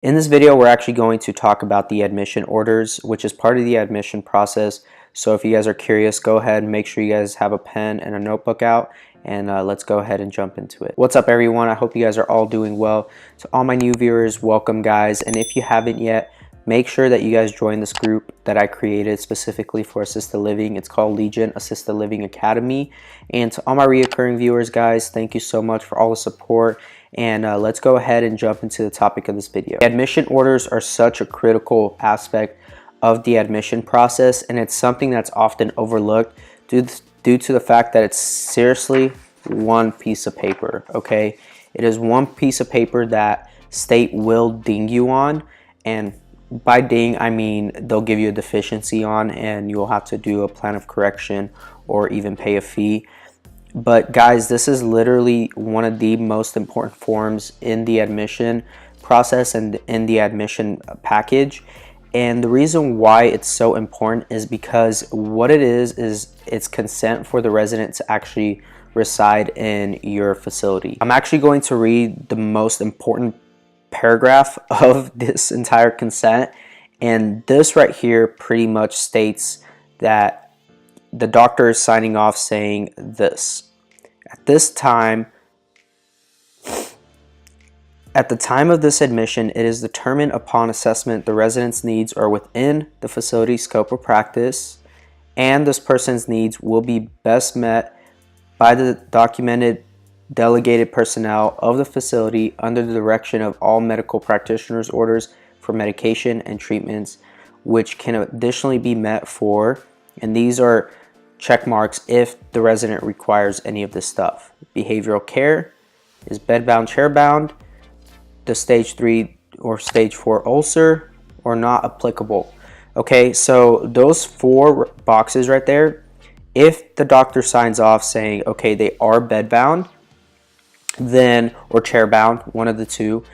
In this video, we're actually going to talk about the admission orders, which is part of the admission process. So if you guys are curious, go ahead and make sure you guys have a pen and a notebook out, and let's go ahead and jump into it. What's up, everyone? I hope you guys are all doing well. To all my new viewers, welcome, guys. And if you haven't yet, make sure that you guys join this group that I created specifically for assisted living. It's called Legion Assisted Living Academy. And to all my reoccurring viewers, guys, thank you so much for all the support. And let's go ahead and jump into the topic of this video. Admission orders are such a critical aspect of the admission process, and it's something that's often overlooked due to the fact that it's seriously one piece of paper, okay? It is one piece of paper that state will ding you on, and by ding, I mean they'll give you a deficiency on, and you'll have to do a plan of correction or even pay a fee. But guys, this is literally one of the most important forms in the admission process and in the admission package. And the reason why it's so important is because what it is it's consent for the resident to actually reside in your facility. I'm actually going to read the most important paragraph of this entire consent, and this right here pretty much states that the doctor is signing off saying this: at the time of this admission, it is determined upon assessment the resident's needs are within the facility's scope of practice, and this person's needs will be best met by the documented delegated personnel of the facility under the direction of all medical practitioners' orders for medication and treatments, which can additionally be met for, and these are check marks if the resident requires any of this stuff. Behavioral care is bedbound, chairbound, the stage 3 or stage 4 ulcer, or not applicable. Okay, so those 4 boxes right there, if the doctor signs off saying, okay, they are bedbound, then, or chairbound, one of the two,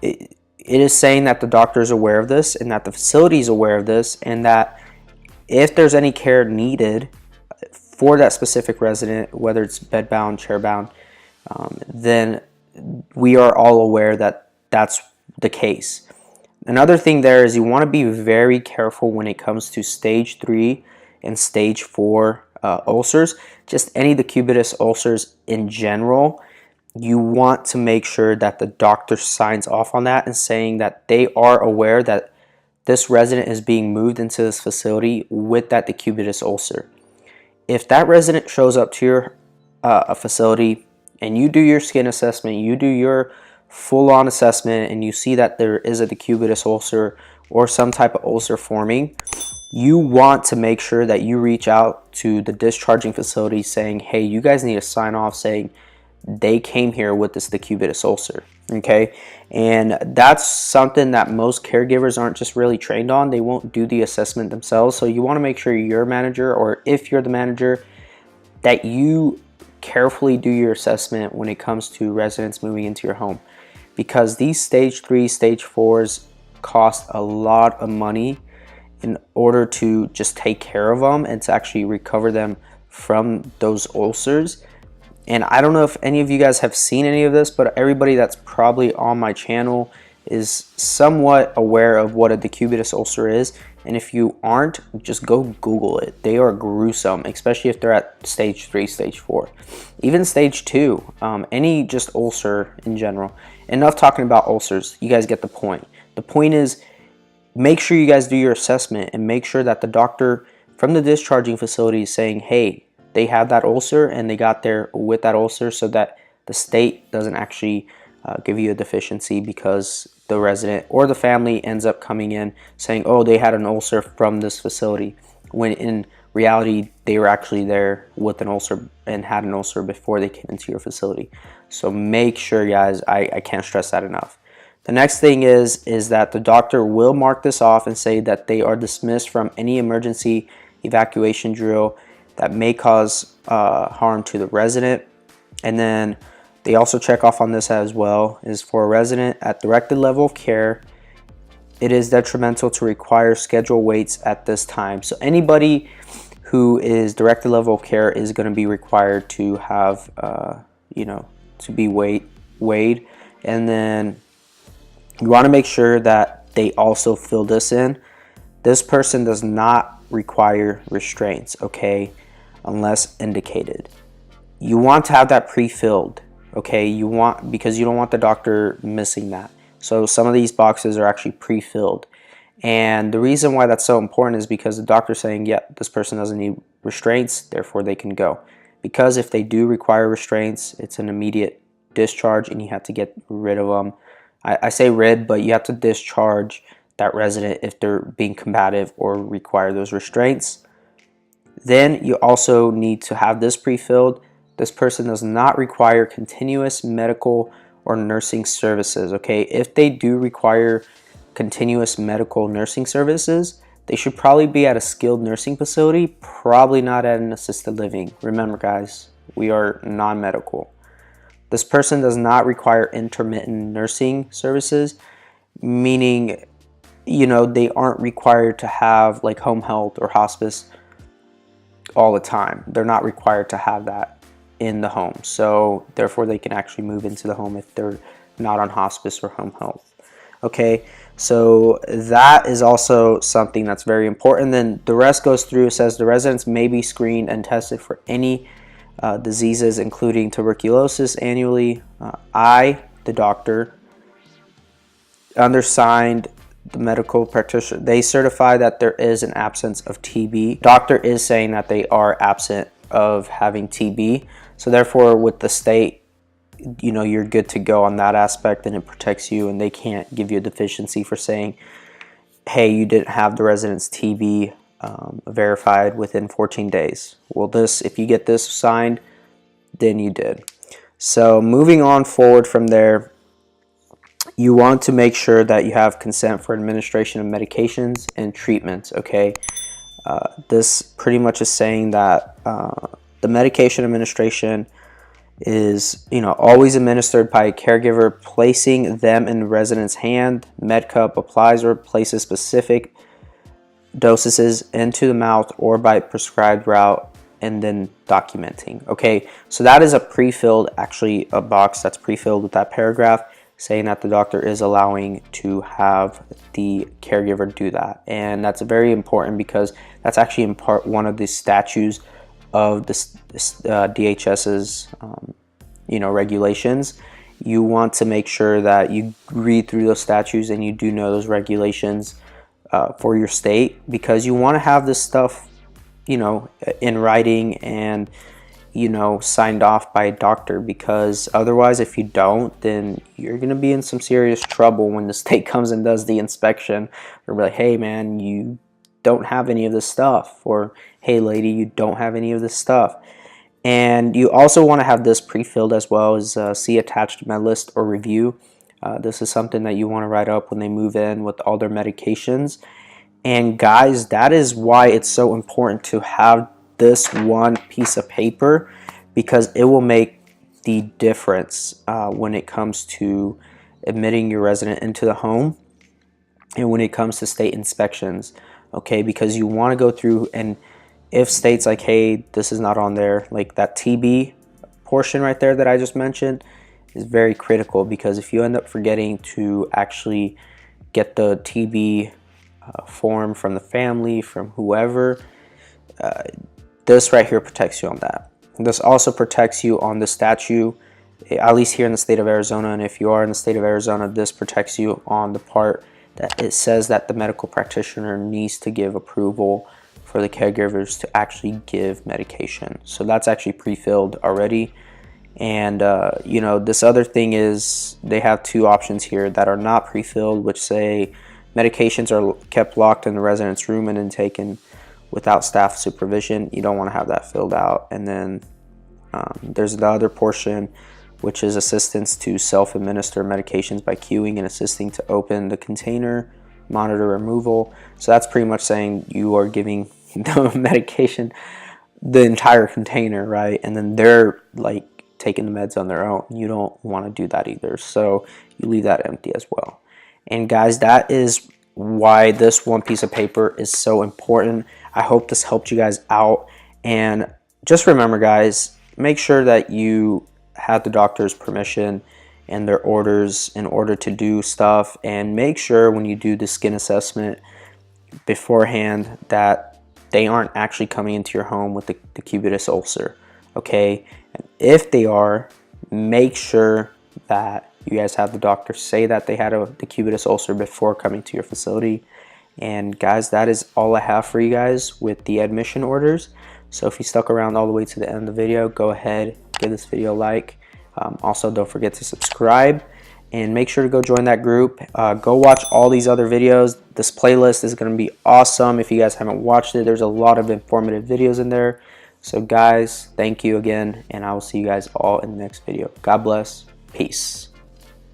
it is saying that the doctor is aware of this and that the facility is aware of this, and that if there's any care needed for that specific resident, whether it's bedbound, chairbound, then we are all aware that that's the case. Another thing there is you want to be very careful when it comes to stage 3 and stage 4 ulcers, just any decubitus ulcers in general. You want to make sure that the doctor signs off on that and saying that they are aware that this resident is being moved into this facility with that decubitus ulcer. If that resident shows up to your facility and you do your skin assessment, you do your full-on assessment, and you see that there is a decubitus ulcer or some type of ulcer forming, you want to make sure that you reach out to the discharging facility saying, hey, you guys need to sign off saying they came here with this decubitus ulcer, okay? And that's something that most caregivers aren't just really trained on. They won't do the assessment themselves. So you want to make sure your manager, or if you're the manager, that you carefully do your assessment when it comes to residents moving into your home, because these stage 3, stage 4s cost a lot of money in order to just take care of them and to actually recover them from those ulcers. And I don't know if any of you guys have seen any of this, but everybody that's probably on my channel is somewhat aware of what a decubitus ulcer is. And if you aren't, just go Google it. They are gruesome, especially if they're at stage 3, stage 4. Even stage 2, any just ulcer in general. Enough talking about ulcers. You guys get the point. The point is, make sure you guys do your assessment and make sure that the doctor from the discharging facility is saying, hey, they have that ulcer and they got there with that ulcer, so that the state doesn't actually give you a deficiency because the resident or the family ends up coming in saying, oh, they had an ulcer from this facility, when in reality they were actually there with an ulcer and had an ulcer before they came into your facility. So make sure, guys, I can't stress that enough. The next thing is that the doctor will mark this off and say that they are dismissed from any emergency evacuation drill that may cause harm to the resident. And then they also check off on this as well, is for a resident at directed level of care, it is detrimental to require scheduled waits at this time. So anybody who is directed level of care is going to be required to have, to be weighed. And then You want to make sure that they also fill this in. This person does not require restraints, okay, unless indicated. You want to have that pre-filled, okay, because you don't want the doctor missing that. So some of these boxes are actually pre-filled. And the reason why that's so important is because the doctor's saying, yeah, this person doesn't need restraints, therefore they can go. Because if they do require restraints, it's an immediate discharge and you have to get rid of them. I say rid, but you have to discharge that resident if they're being combative or require those restraints. Then you also need to have this pre-filled. This person does not require continuous medical or nursing services, okay? If they do require continuous medical nursing services, they should probably be at a skilled nursing facility, probably not at an assisted living. Remember, guys, we are non-medical. This person does not require intermittent nursing services, meaning, they aren't required to have like home health or hospice all the time. They're not required to have that in the home. So therefore they can actually move into the home if they're not on hospice or home health. Okay, so that is also something that's very important. Then the rest goes through. It says the residents may be screened and tested for any diseases, including tuberculosis annually. I, the doctor, undersigned, the medical practitioner, they certify that there is an absence of TB. Doctor is saying that they are absent of having TB. So therefore, with the state, you're good to go on that aspect, and it protects you, and they can't give you a deficiency for saying, hey, you didn't have the resident's TB verified within 14 days. Well, if you get this signed, then you did. So moving on forward from there, you want to make sure that you have consent for administration of medications and treatments, okay? This pretty much is saying that the medication administration is, always administered by a caregiver, placing them in the resident's hand. MedCup applies or places specific dosages into the mouth or by prescribed route, and then documenting. Okay, so that is a pre-filled, actually a box that's pre-filled with that paragraph saying that the doctor is allowing to have the caregiver do that. And that's very important because that's actually in part one of the statutes of this DHS's regulations. You want to make sure that you read through those statutes and you do know those regulations for your state, because you want to have this stuff in writing and signed off by a doctor, because otherwise, if you don't, then you're going to be in some serious trouble when the state comes and does the inspection. They're like, hey man, you don't have any of this stuff, or hey lady, you don't have any of this stuff. And you also want to have this pre-filled as well as see attached med list or review. This is something that you want to write up when they move in with all their medications. And guys, that is why it's so important to have this one piece of paper, because it will make the difference when it comes to admitting your resident into the home and when it comes to state inspections. Okay, because you want to go through, and if states like, hey, this is not on there, like that TB portion right there that I just mentioned is very critical, because if you end up forgetting to actually get the TB form from the family, from whoever, this right here protects you on that. This also protects you on the statute, at least here in the state of Arizona. And if you are in the state of Arizona, this protects you on the part that it says that the medical practitioner needs to give approval for the caregivers to actually give medication. So that's actually pre-filled already. And this other thing is they have two options here that are not pre-filled, which say medications are kept locked in the resident's room and then taken without staff supervision. You don't want to have that filled out. And then there's the other portion, which is assistance to self-administer medications by queuing and assisting to open the container, monitor removal. So that's pretty much saying you are giving the medication, the entire container, right? And then they're like taking the meds on their own. You don't want to do that either. So you leave that empty as well. And guys, that is why this one piece of paper is so important. I hope this helped you guys out. And just remember, guys, make sure that you have the doctor's permission and their orders in order to do stuff. And make sure when you do the skin assessment beforehand that they aren't actually coming into your home with the cubitus ulcer, okay? And if they are, make sure that you guys have the doctor say that they had the cubitus ulcer before coming to your facility. And guys, that is all I have for you guys with the admission orders. So if you stuck around all the way to the end of the video, go ahead, give this video a like. Also, don't forget to subscribe and make sure to go join that group. Go watch all these other videos. This playlist is going to be awesome. If you guys haven't watched it, there's a lot of informative videos in there. So guys, thank you again, and I will see you guys all in the next video. God bless. Peace.